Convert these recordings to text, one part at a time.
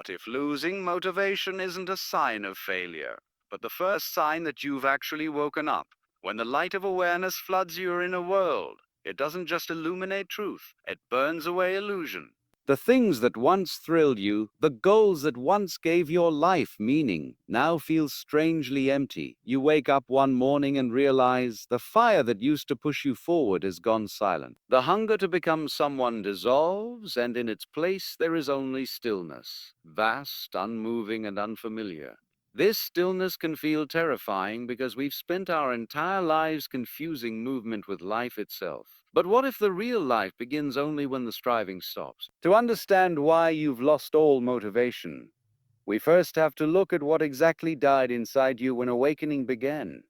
What if losing motivation isn't a sign of failure, but the first sign that you've actually woken up? When the light of awareness floods your inner world, it doesn't just illuminate truth, it burns away illusion. The things that once thrilled you, the goals that once gave your life meaning, now feel strangely empty. You wake up one morning and realize the fire that used to push you forward has gone silent. The hunger to become someone dissolves, and in its place there is only stillness, vast, unmoving, and unfamiliar. This stillness can feel terrifying because we've spent our entire lives confusing movement with life itself. But what if the real life begins only when the striving stops? To understand why you've lost all motivation, we first have to look at what exactly died inside you when awakening began.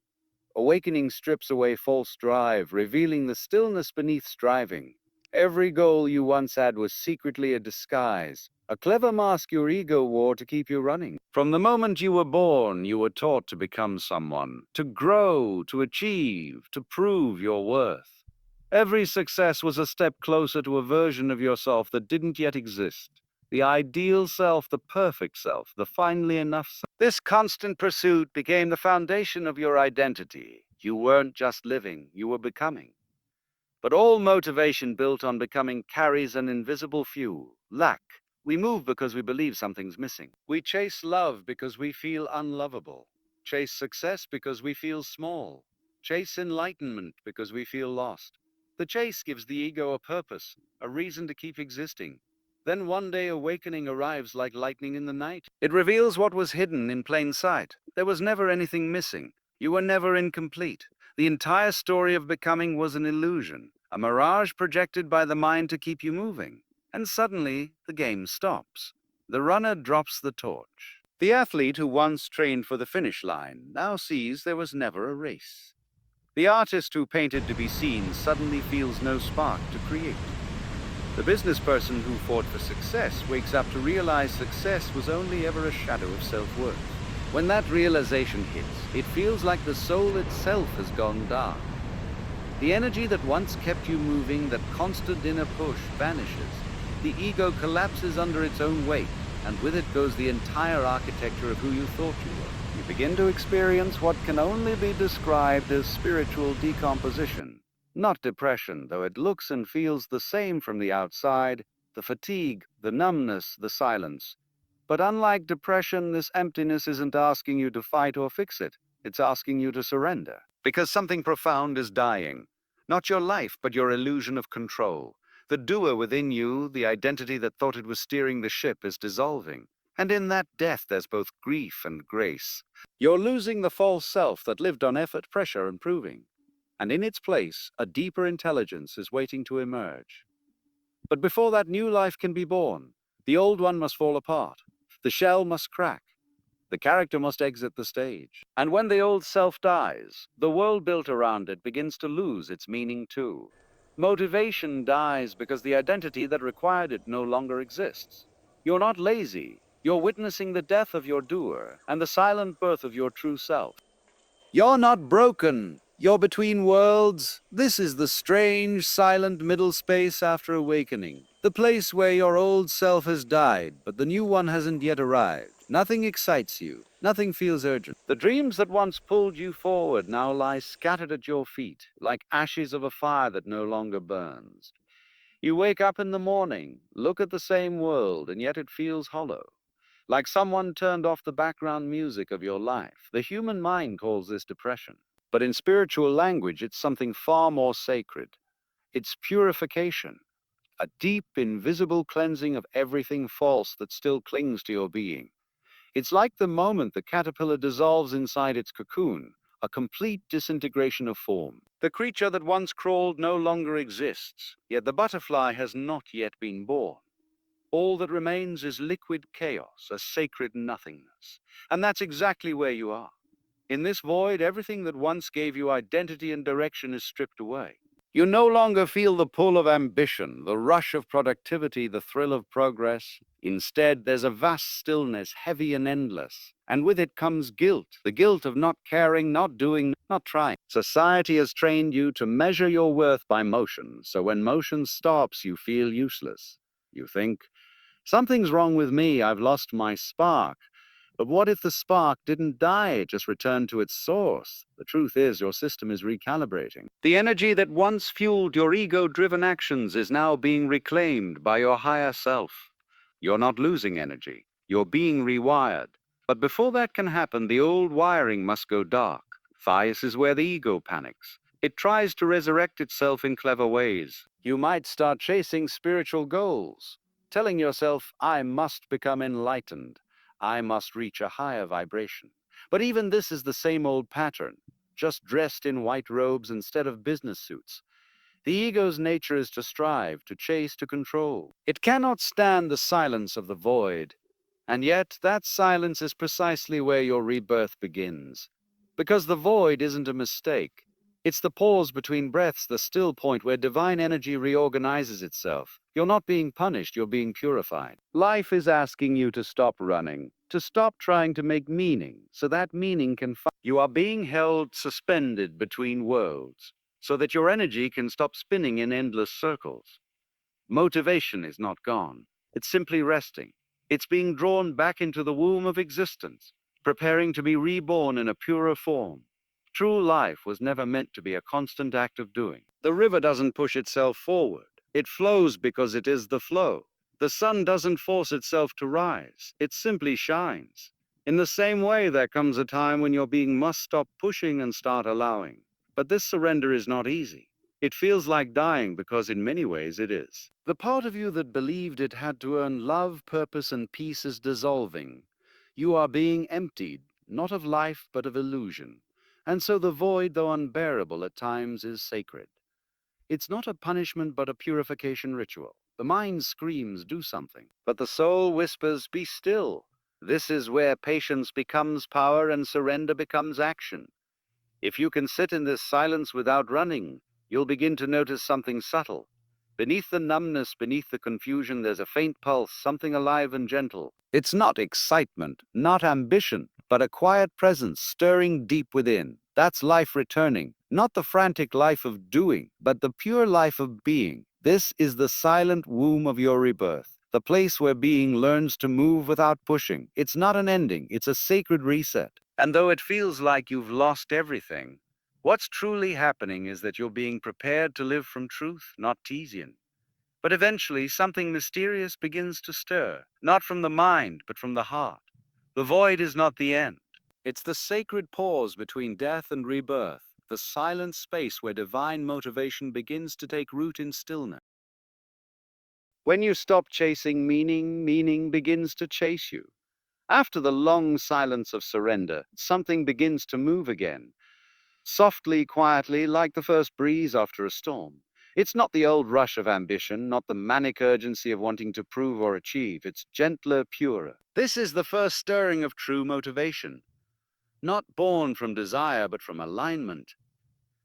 Awakening strips away false drive, revealing the stillness beneath striving. Every goal you once had was secretly a disguise, a clever mask your ego wore to keep you running. From the moment you were born, you were taught to become someone, to grow, to achieve, to prove your worth. Every success was a step closer to a version of yourself that didn't yet exist. The ideal self, the perfect self, the finally enough self. This constant pursuit became the foundation of your identity. You weren't just living, you were becoming. But all motivation built on becoming carries an invisible fuel, lack. We move because we believe something's missing. We chase love because we feel unlovable. Chase success because we feel small. Chase enlightenment because we feel lost. The chase gives the ego a purpose, a reason to keep existing. Then one day awakening arrives like lightning in the night. It reveals what was hidden in plain sight. There was never anything missing. You were never incomplete. The entire story of becoming was an illusion, a mirage projected by the mind to keep you moving. And suddenly, the game stops. The runner drops the torch. The athlete who once trained for the finish line now sees there was never a race. The artist who painted to be seen suddenly feels no spark to create. The business person who fought for success wakes up to realize success was only ever a shadow of self-worth. When that realization hits, it feels like the soul itself has gone dark. The energy that once kept you moving, that constant inner push, vanishes. The ego collapses under its own weight, and with it goes the entire architecture of who you thought you were. You begin to experience what can only be described as spiritual decomposition. Not depression, though it looks and feels the same from the outside, the fatigue, the numbness, the silence. But unlike depression, this emptiness isn't asking you to fight or fix it. It's asking you to surrender. Because something profound is dying. Not your life, but your illusion of control. The doer within you, the identity that thought it was steering the ship, is dissolving. And in that death, there's both grief and grace. You're losing the false self that lived on effort, pressure, and proving. And in its place, a deeper intelligence is waiting to emerge. But before that new life can be born, the old one must fall apart. The shell must crack. The character must exit the stage. And when the old self dies, the world built around it begins to lose its meaning too. Motivation dies because the identity that required it no longer exists. You're not lazy. You're witnessing the death of your doer and the silent birth of your true self. You're not broken. You're between worlds. This is the strange, silent middle space after awakening. The place where your old self has died, but the new one hasn't yet arrived. Nothing excites you. Nothing feels urgent. The dreams that once pulled you forward now lie scattered at your feet, like ashes of a fire that no longer burns. You wake up in the morning, look at the same world, and yet it feels hollow. Like someone turned off the background music of your life. The human mind calls this depression. But in spiritual language, it's something far more sacred. It's purification, a deep, invisible cleansing of everything false that still clings to your being. It's like the moment the caterpillar dissolves inside its cocoon, a complete disintegration of form. The creature that once crawled no longer exists, yet the butterfly has not yet been born. All that remains is liquid chaos, a sacred nothingness. And that's exactly where you are. In this void, everything that once gave you identity and direction is stripped away. You no longer feel the pull of ambition, the rush of productivity, the thrill of progress. Instead, there's a vast stillness, heavy and endless. And with it comes guilt, the guilt of not caring, not doing, not trying. Society has trained you to measure your worth by motion, so when motion stops, you feel useless. You think, Something's wrong with me, I've lost my spark. But what if the spark didn't die, it just returned to its source? The truth is, your system is recalibrating. The energy that once fueled your ego-driven actions is now being reclaimed by your higher self. You're not losing energy, you're being rewired. But before that can happen, the old wiring must go dark. This is where the ego panics. It tries to resurrect itself in clever ways. You might start chasing spiritual goals, telling yourself, I must become enlightened. I must reach a higher vibration. But even this is the same old pattern, just dressed in white robes instead of business suits. The ego's nature is to strive, to chase, to control. It cannot stand the silence of the void. And yet, that silence is precisely where your rebirth begins. Because the void isn't a mistake. It's the pause between breaths, the still point where divine energy reorganizes itself. You're not being punished, you're being purified. Life is asking you to stop running, to stop trying to make meaning, so that meaning can find. You are being held suspended between worlds, so that your energy can stop spinning in endless circles. Motivation is not gone. It's simply resting. It's being drawn back into the womb of existence, preparing to be reborn in a purer form. True life was never meant to be a constant act of doing. The river doesn't push itself forward. It flows because it is the flow. The sun doesn't force itself to rise. It simply shines. In the same way, there comes a time when your being must stop pushing and start allowing. But this surrender is not easy. It feels like dying because in many ways it is. The part of you that believed it had to earn love, purpose, and peace is dissolving. You are being emptied, not of life, but of illusion. And so the void, though unbearable at times, is sacred. It's not a punishment, but a purification ritual. The mind screams, do something. But the soul whispers, be still. This is where patience becomes power and surrender becomes action. If you can sit in this silence without running, you'll begin to notice something subtle. Beneath the numbness, beneath the confusion, there's a faint pulse, something alive and gentle. It's not excitement, not ambition, but a quiet presence stirring deep within. That's life returning, not the frantic life of doing, but the pure life of being. This is the silent womb of your rebirth, the place where being learns to move without pushing. It's not an ending, it's a sacred reset. And though it feels like you've lost everything, what's truly happening is that you're being prepared to live from truth, not Tesian. But eventually, something mysterious begins to stir, not from the mind, but from the heart. The void is not the end. It's the sacred pause between death and rebirth, the silent space where divine motivation begins to take root in stillness. When you stop chasing meaning, meaning begins to chase you. After the long silence of surrender, something begins to move again, softly, quietly, like the first breeze after a storm. It's not the old rush of ambition, not the manic urgency of wanting to prove or achieve. It's gentler, purer. This is the first stirring of true motivation, not born from desire, but from alignment.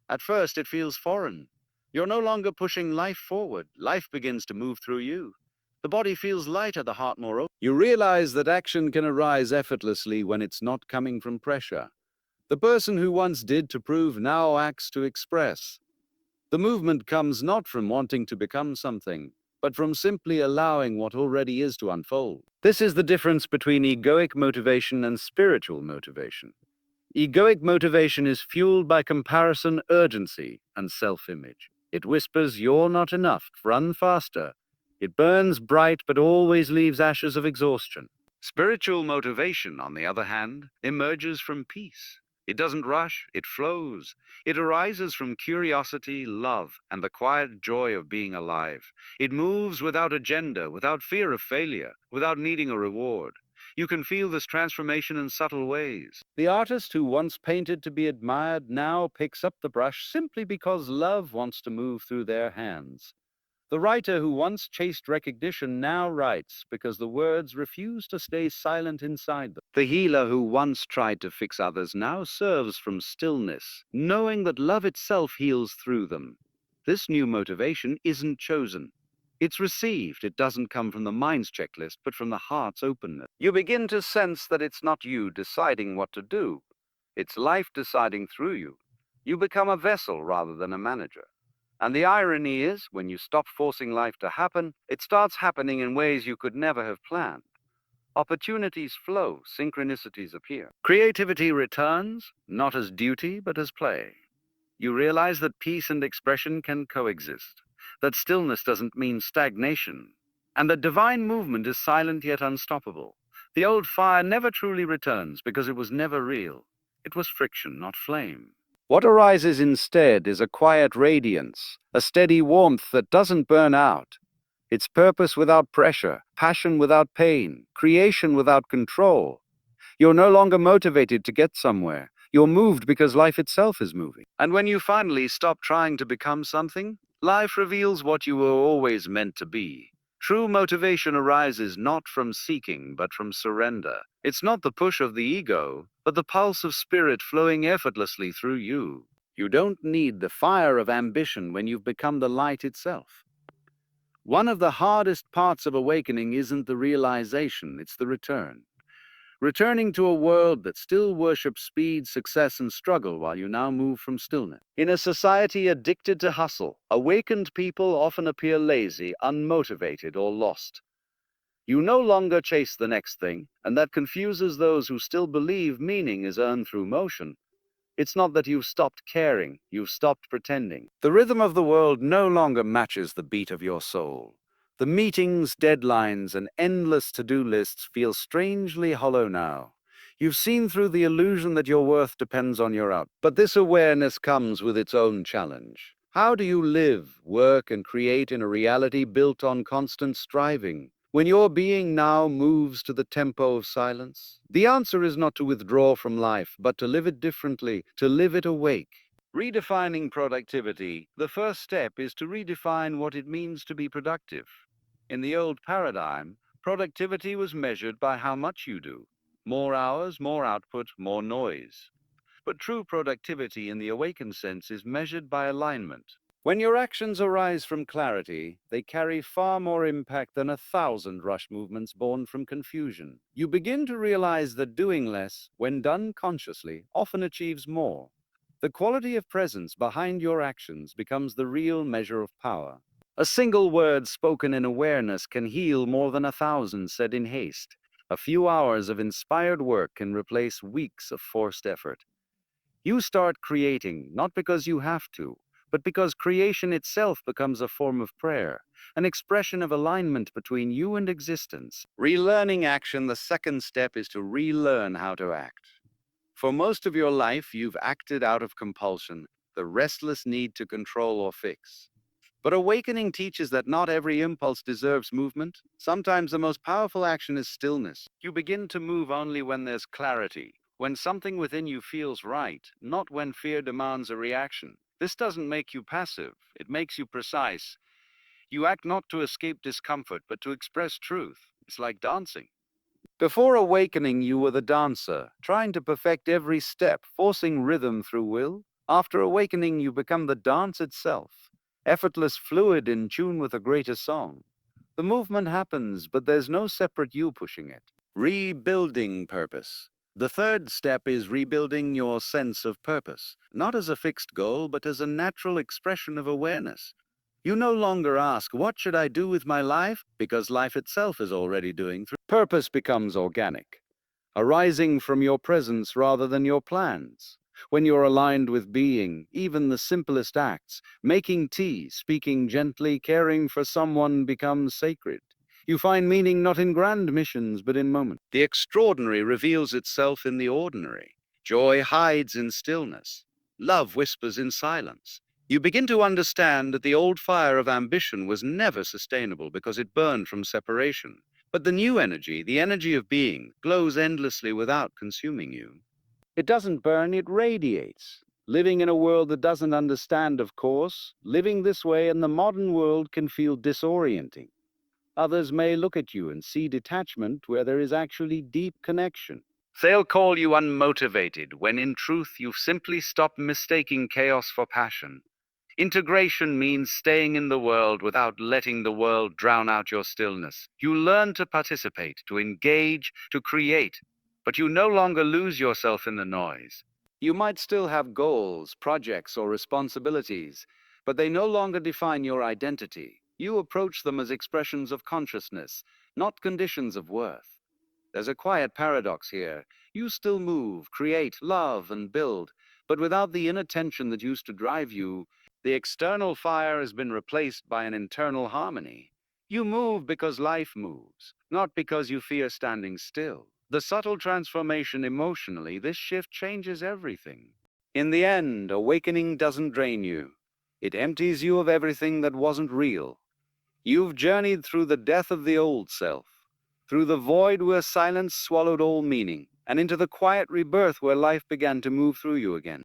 At first, it feels foreign. You're no longer pushing life forward. Life begins to move through you. The body feels lighter, the heart more open. You realize that action can arise effortlessly when it's not coming from pressure. The person who once did to prove now acts to express. The movement comes not from wanting to become something, but from simply allowing what already is to unfold. This is the difference between egoic motivation and spiritual motivation. Egoic motivation is fueled by comparison, urgency, and self-image. It whispers, you're not enough, run faster. It burns bright but always leaves ashes of exhaustion. Spiritual motivation, on the other hand, emerges from peace. It doesn't rush, it flows. It arises from curiosity, love, and the quiet joy of being alive. It moves without agenda, without fear of failure, without needing a reward. You can feel this transformation in subtle ways. The artist who once painted to be admired now picks up the brush simply because love wants to move through their hands. The writer who once chased recognition now writes because the words refuse to stay silent inside them. The healer who once tried to fix others now serves from stillness, knowing that love itself heals through them. This new motivation isn't chosen. It's received. It doesn't come from the mind's checklist, but from the heart's openness. You begin to sense that it's not you deciding what to do. It's life deciding through you. You become a vessel rather than a manager. And the irony is, when you stop forcing life to happen, it starts happening in ways you could never have planned. Opportunities flow, synchronicities appear. Creativity returns, not as duty, but as play. You realize that peace and expression can coexist, that stillness doesn't mean stagnation, and that divine movement is silent yet unstoppable. The old fire never truly returns because it was never real. It was friction, not flame. What arises instead is a quiet radiance, a steady warmth that doesn't burn out. It's purpose without pressure, passion without pain, creation without control. You're no longer motivated to get somewhere. You're moved because life itself is moving. And when you finally stop trying to become something, life reveals what you were always meant to be. True motivation arises not from seeking, but from surrender. It's not the push of the ego, but the pulse of spirit flowing effortlessly through you. You don't need the fire of ambition when you've become the light itself. One of the hardest parts of awakening isn't the realization, it's the return. Returning to a world that still worships speed, success, and struggle while you now move from stillness. In a society addicted to hustle, awakened people often appear lazy, unmotivated, or lost. You no longer chase the next thing, and that confuses those who still believe meaning is earned through motion. It's not that you've stopped caring, you've stopped pretending. The rhythm of the world no longer matches the beat of your soul. The meetings, deadlines, and endless to-do lists feel strangely hollow now. You've seen through the illusion that your worth depends on your output. But this awareness comes with its own challenge. How do you live, work, and create in a reality built on constant striving, when your being now moves to the tempo of silence? The answer is not to withdraw from life, but to live it differently, to live it awake. Redefining productivity. The first step is to redefine what it means to be productive. In the old paradigm, productivity was measured by how much you do. More hours, more output, more noise. But true productivity in the awakened sense is measured by alignment. When your actions arise from clarity, they carry far more impact than 1,000 rush movements born from confusion. You begin to realize that doing less, when done consciously, often achieves more. The quality of presence behind your actions becomes the real measure of power. A single word spoken in awareness can heal more than 1,000 said in haste. A few hours of inspired work can replace weeks of forced effort. You start creating, not because you have to, but because creation itself becomes a form of prayer, an expression of alignment between you and existence. Relearning action, the second step is to relearn how to act. For most of your life, you've acted out of compulsion, the restless need to control or fix. But awakening teaches that not every impulse deserves movement. Sometimes the most powerful action is stillness. You begin to move only when there's clarity, when something within you feels right, not when fear demands a reaction. This doesn't make you passive, it makes you precise. You act not to escape discomfort, but to express truth. It's like dancing. Before awakening, you were the dancer, trying to perfect every step, forcing rhythm through will. After awakening, you become the dance itself, effortless, fluid, in tune with a greater song. The movement happens, but there's no separate you pushing it. Rebuilding purpose. The third step is rebuilding your sense of purpose, not as a fixed goal, but as a natural expression of awareness. You no longer ask, what should I do with my life? Because life itself is already doing. Purpose becomes organic, arising from your presence rather than your plans. When you're aligned with being, even the simplest acts, making tea, speaking gently, caring for someone, becomes sacred. You find meaning not in grand missions, but in moments. The extraordinary reveals itself in the ordinary. Joy hides in stillness. Love whispers in silence. You begin to understand that the old fire of ambition was never sustainable because it burned from separation. But the new energy, the energy of being, glows endlessly without consuming you. It doesn't burn, it radiates. Living in a world that doesn't understand, of course, living this way in the modern world can feel disorienting. Others may look at you and see detachment where there is actually deep connection. They'll call you unmotivated, when in truth you've simply stopped mistaking chaos for passion. Integration means staying in the world without letting the world drown out your stillness. You learn to participate, to engage, to create, but you no longer lose yourself in the noise. You might still have goals, projects, or responsibilities, but they no longer define your identity. You approach them as expressions of consciousness, not conditions of worth. There's a quiet paradox here. You still move, create, love, and build, but without the inner tension that used to drive you. The external fire has been replaced by an internal harmony. You move because life moves, not because you fear standing still. The subtle transformation emotionally, this shift changes everything. In the end, awakening doesn't drain you. It empties you of everything that wasn't real. You've journeyed through the death of the old self, through the void where silence swallowed all meaning, and into the quiet rebirth where life began to move through you again.